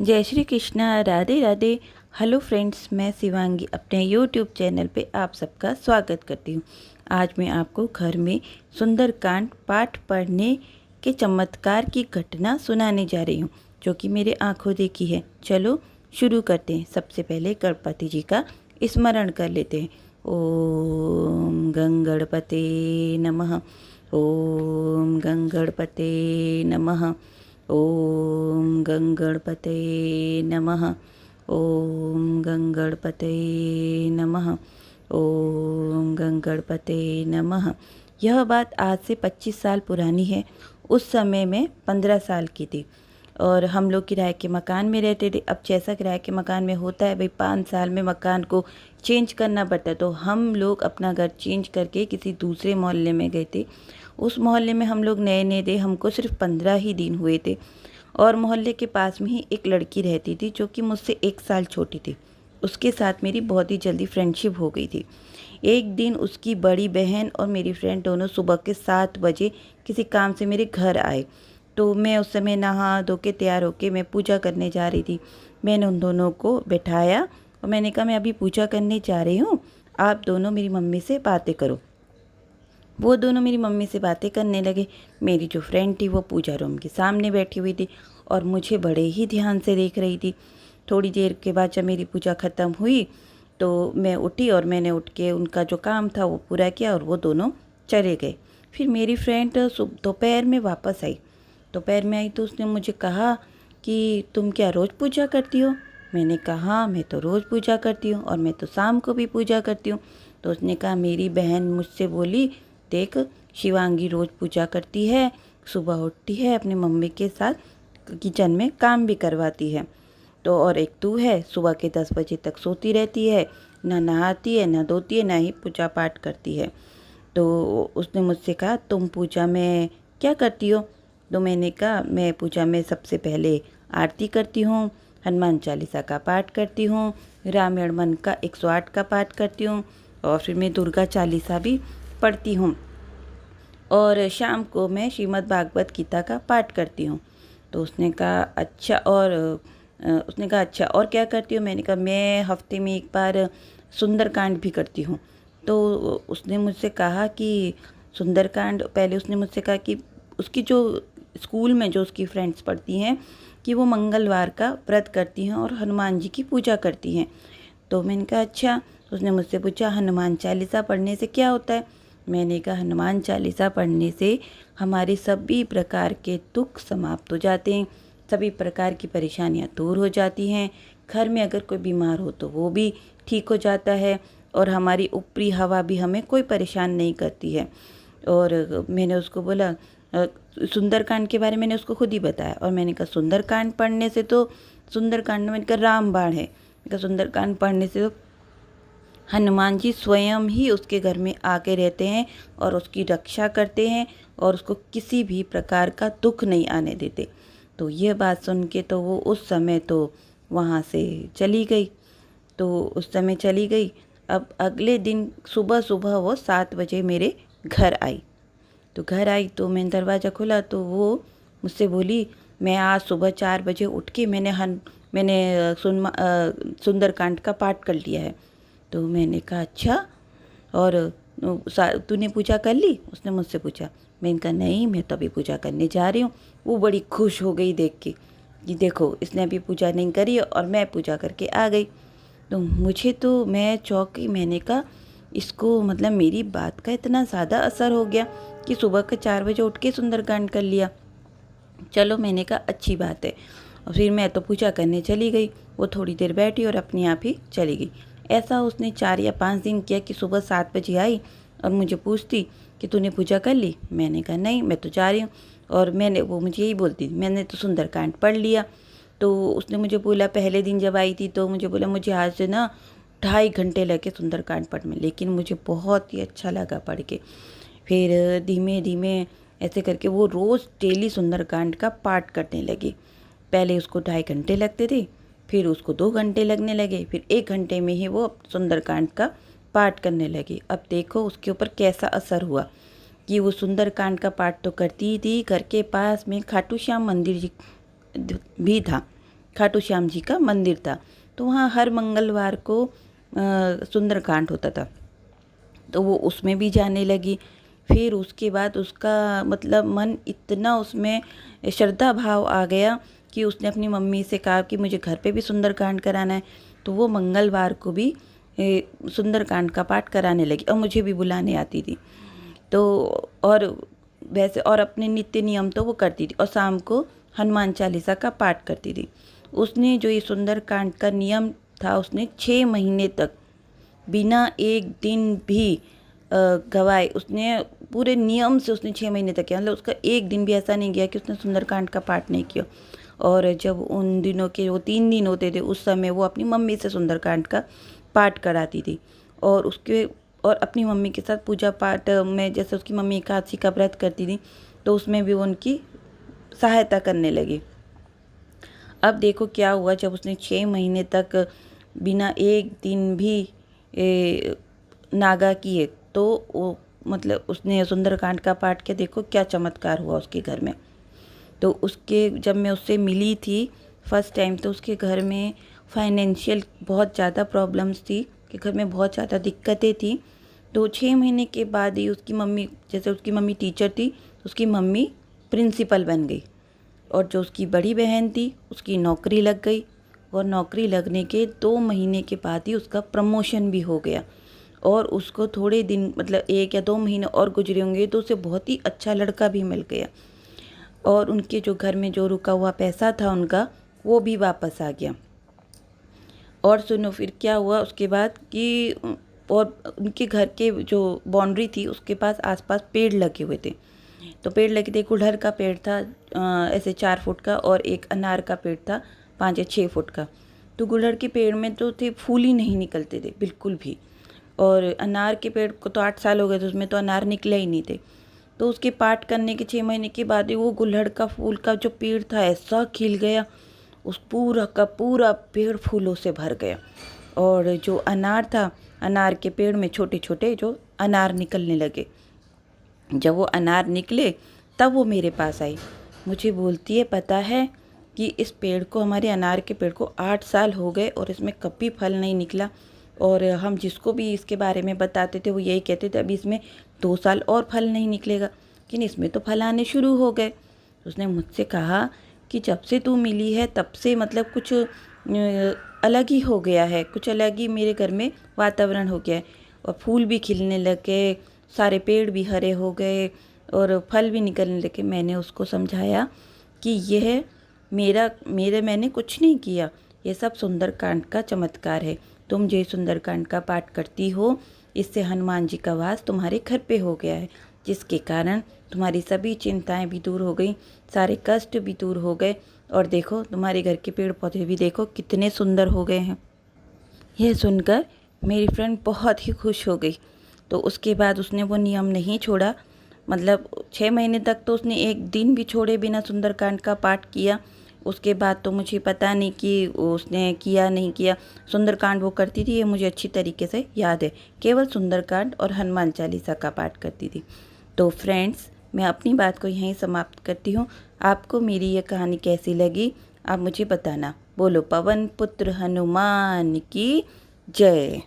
जय Shri Krishna, Radhe Radhe. Hello friends, मैं शिवांगी अपने यूट्यूब चैनल पे आप सबका स्वागत करती हूँ। आज मैं आपको घर में सुंदरकांड पाठ पढ़ने के चमत्कार की घटना सुनाने जा रही हूँ, जो कि मेरे आंखों देखी है। चलो शुरू करते हैं। सबसे पहले गणपति जी का स्मरण कर लेते हैं। ओम गंगणपते नमः। ओम गंगणपते नमः। ओम गंगणपते नमः। ओम गंगणपते नमः। ओम गंगणपते नमः। यह बात आज से 25 साल पुरानी है। उस समय मैं 15 साल की थी और हम लोग किराए के मकान में रहते थे। अब जैसा किराए के मकान में होता है भाई, 5 साल में मकान को चेंज करना पड़ता है, तो हम लोग अपना घर चेंज करके किसी दूसरे मोहल्ले में गए थे। उस मोहल्ले में हम लोग नए नए थे, हमको सिर्फ 15 ही दिन हुए थे और मोहल्ले के पास में ही एक लड़की रहती थी जो कि मुझसे 1 साल छोटी थी। उसके साथ मेरी बहुत ही जल्दी फ्रेंडशिप हो गई थी। एक दिन उसकी बड़ी बहन और मेरी फ्रेंड दोनों सुबह के 7 बजे किसी काम से मेरे घर आए। तो मैं उस समय नहा धो के तैयार होके मैं पूजा करने जा रही थी। मैंने उन दोनों को बैठाया और मैंने कहा, मैं अभी पूजा करने जा रही हूँ, आप दोनों मेरी मम्मी से बातें करो। वो दोनों मेरी मम्मी से बातें करने लगे। मेरी जो फ्रेंड थी वो पूजा रूम के सामने बैठी हुई थी और मुझे बड़े ही ध्यान से देख रही थी। थोड़ी देर के बाद जब मेरी पूजा ख़त्म हुई तो मैं उठी और मैंने उठ के उनका जो काम था वो पूरा किया और वो दोनों चले गए। फिर मेरी फ्रेंड दोपहर में वापस आई। दोपहर में आई तो उसने मुझे कहा कि तुम क्या रोज़ पूजा करती हो? मैंने कहा, हाँ मैं तो रोज़ पूजा करती हूँ और मैं तो शाम को भी पूजा करती हूँ। तो उसने कहा, मेरी बहन मुझसे बोली, देख शिवांगी रोज़ पूजा करती है, सुबह उठती है, अपनी मम्मी के साथ किचन में काम भी करवाती है, तो और एक तू है सुबह के 10 बजे तक सोती रहती है, ना नहाती है ना धोती है ना ही पूजा पाठ करती है। तो उसने मुझसे कहा, तुम पूजा में क्या करती हो? तो मैंने कहा, मैं पूजा में सबसे पहले आरती करती हूँ, हनुमान चालीसा का पाठ करती हूँ, रामायण मन का 108 का पाठ करती हूँ और फिर मैं दुर्गा चालीसा भी पढ़ती हूँ और शाम को मैं श्रीमद् भागवत गीता का पाठ करती हूँ। तो उसने कहा अच्छा, और क्या करती हो? मैंने कहा, मैं हफ्ते में एक बार सुंदरकांड भी करती हूँ। तो उसने मुझसे कहा कि सुंदरकांड, पहले उसने मुझसे कहा कि उसकी जो स्कूल में जो उसकी फ्रेंड्स पढ़ती हैं कि वो मंगलवार का व्रत करती हैं और हनुमान जी की पूजा करती हैं। तो मैंने कहा अच्छा। उसने मुझसे पूछा, हनुमान चालीसा पढ़ने से क्या होता है? मैंने कहा, हनुमान चालीसा पढ़ने से हमारे सभी प्रकार के दुख समाप्त हो जाते हैं, सभी प्रकार की परेशानियां दूर हो जाती हैं। घर में अगर कोई बीमार हो तो वो भी ठीक हो जाता है और हमारी ऊपरी हवा भी हमें कोई परेशान नहीं करती है। और मैंने उसको बोला, सुंदरकांड के बारे में मैंने उसको खुद ही बताया और मैंने कहा, सुंदरकांड पढ़ने से तो, सुंदरकांड में मैंने कहा रामबाण है, मैंने कहा सुंदरकांड पढ़ने से तो हनुमान जी स्वयं ही उसके घर में आके रहते हैं और उसकी रक्षा करते हैं और उसको किसी भी प्रकार का दुख नहीं आने देते। तो ये बात सुन के तो वो उस समय तो वहाँ से चली गई। तो उस समय चली गई। अब अगले दिन सुबह सुबह वो 7 बजे मेरे घर आई। तो घर आई तो मैंने दरवाज़ा खोला तो वो मुझसे बोली, मैं आज सुबह 4 बजे उठ के मैंने सुंदरकांड का पाठ कर लिया है। तो मैंने कहा अच्छा, और तूने पूजा कर ली? उसने मुझसे पूछा। मैंने कहा नहीं, मैं तो अभी पूजा करने जा रही हूँ। वो बड़ी खुश हो गई देख के कि देखो इसने अभी पूजा नहीं करी और मैं पूजा करके आ गई। तो मैं चौंक गई। मैंने कहा, इसको मतलब मेरी बात का इतना ज़्यादा असर हो गया कि सुबह के 4 बजे उठ के सुंदरकांड कर लिया। चलो, मैंने कहा अच्छी बात है। और फिर मैं तो पूजा करने चली गई। वो थोड़ी देर बैठी और अपने आप ही चली गई। ऐसा उसने 4 या 5 दिन किया कि सुबह 7 बजे आई और मुझे पूछती कि तूने पूजा कर ली? मैंने कहा नहीं, मैं तो जा रही हूँ। और वो मुझे यही बोलती, मैंने तो सुंदरकांड पढ़ लिया। तो उसने मुझे बोला, पहले दिन जब आई थी तो मुझे बोला, मुझे आज से ना 2.5 घंटे लगे सुंदरकांड पढ़ने में, लेकिन मुझे बहुत ही अच्छा लगा पढ़ के। फिर धीमे धीमे ऐसे करके वो रोज़ डेली सुंदरकांड का पाठ करने लगी। पहले उसको 2.5 घंटे लगते थे, फिर उसको 2 घंटे लगने लगे, फिर 1 घंटे में ही वो सुंदरकांड का पाठ करने लगी। अब देखो उसके ऊपर कैसा असर हुआ कि वो सुंदरकांड का पाठ तो करती ही थी। घर के पास में खाटू श्याम मंदिर जी भी था। खाटू श्याम जी का मंदिर था। तो वहाँ हर मंगलवार को सुंदरकांड होता था, तो वो उसमें भी जाने लगी। फिर उसके बाद उसका मतलब मन इतना उसमें श्रद्धा भाव आ गया कि उसने अपनी मम्मी से कहा कि मुझे घर पे भी सुंदरकांड कराना है। तो वो मंगलवार को भी सुंदरकांड का पाठ कराने लगी और मुझे भी बुलाने आती थी। तो और वैसे और अपने नित्य नियम तो वो करती थी और शाम को हनुमान चालीसा का पाठ करती थी। उसने जो ये सुंदरकांड का नियम था, उसने 6 महीने तक बिना एक दिन भी गवाए उसने पूरे नियम से उसने 6 महीने तक किया। मतलब उसका एक दिन भी ऐसा नहीं गया कि उसने सुंदरकांड का पाठ नहीं किया। और जब उन दिनों के वो 3 दिन होते थे, उस समय वो अपनी मम्मी से सुंदरकांड का पाठ कराती थी। और अपनी मम्मी के साथ पूजा पाठ में, जैसे उसकी मम्मी एकादशी का व्रत करती थी, तो उसमें भी वो उनकी सहायता करने लगी। अब देखो क्या हुआ, जब उसने 6 महीने तक बिना एक दिन भी नागा किए, तो वो मतलब उसने सुंदरकांड का पाठ किया। देखो क्या चमत्कार हुआ उसके घर में। तो उसके जब मैं उससे मिली थी फर्स्ट टाइम, तो उसके घर में फाइनेंशियल बहुत ज़्यादा प्रॉब्लम्स थी, कि घर में बहुत ज़्यादा दिक्कतें थी। तो 6 महीने के बाद ही उसकी मम्मी, जैसे उसकी मम्मी टीचर थी, उसकी मम्मी प्रिंसिपल बन गई। और जो उसकी बड़ी बहन थी, उसकी नौकरी लग गई। और नौकरी लगने के 2 महीने के बाद ही उसका प्रमोशन भी हो गया। और उसको थोड़े दिन, मतलब 1 या 2 महीने और गुजरे होंगे, तो उसे बहुत ही अच्छा लड़का भी मिल गया। और उनके जो घर में जो रुका हुआ पैसा था उनका, वो भी वापस आ गया। और सुनो फिर क्या हुआ उसके बाद कि और उनके घर के जो बाउंड्री थी, उसके पास आसपास पेड़ लगे हुए थे। तो पेड़ लगे थे, गुड़हल का पेड़ था ऐसे 4 फुट का, और एक अनार का पेड़ था 5 या 6 फुट का। तो गुड़हल के पेड़ में तो थे फूल ही नहीं निकलते थे बिल्कुल भी। और अनार के पेड़ को तो 8 साल हो गए थे, उसमें तो अनार निकले ही नहीं थे। तो उसके पाठ करने के 6 महीने के बाद ही वो गुड़हल का फूल का जो पेड़ था ऐसा खिल गया, उस पूरा का पूरा पेड़ फूलों से भर गया। और जो अनार था, अनार के पेड़ में छोटे छोटे जो अनार निकलने लगे। जब वो अनार निकले, तब वो मेरे पास आई। मुझे बोलती है, पता है कि इस पेड़ को, हमारे अनार के पेड़ को 8 साल हो गए और इसमें कभी फल नहीं निकला। और हम जिसको भी इसके बारे में बताते थे, वो यही कहते थे अभी इसमें 2 साल और फल नहीं निकलेगा, लेकिन इसमें तो फल आने शुरू हो गए। उसने मुझसे कहा कि जब से तू मिली है तब से मतलब कुछ अलग ही हो गया है, कुछ अलग ही मेरे घर में वातावरण हो गया है। और फूल भी खिलने लगे, सारे पेड़ भी हरे हो गए और फल भी निकलने लगे। मैंने उसको समझाया कि यह मैंने कुछ नहीं किया, ये सब सुंदरकांड का चमत्कार है। तुम जो सुंदरकांड का पाठ करती हो, इससे हनुमान जी का वास तुम्हारे घर पे हो गया है, जिसके कारण तुम्हारी सभी चिंताएं भी दूर हो गई, सारे कष्ट भी दूर हो गए। और देखो तुम्हारे घर के पेड़ पौधे भी देखो कितने सुंदर हो गए हैं। यह सुनकर मेरी फ्रेंड बहुत ही खुश हो गई। तो उसके बाद उसने वो नियम नहीं छोड़ा। मतलब 6 महीने तक तो उसने एक दिन भी छोड़े बिना सुंदरकांड का पाठ किया। उसके बाद तो मुझे पता नहीं कि उसने किया नहीं किया। सुंदरकांड वो करती थी, ये मुझे अच्छी तरीके से याद है। केवल सुंदरकांड और हनुमान चालीसा का पाठ करती थी। तो फ्रेंड्स, मैं अपनी बात को यहीं समाप्त करती हूँ। आपको मेरी ये कहानी कैसी लगी, आप मुझे बताना। बोलो पवन पुत्र हनुमान की जय।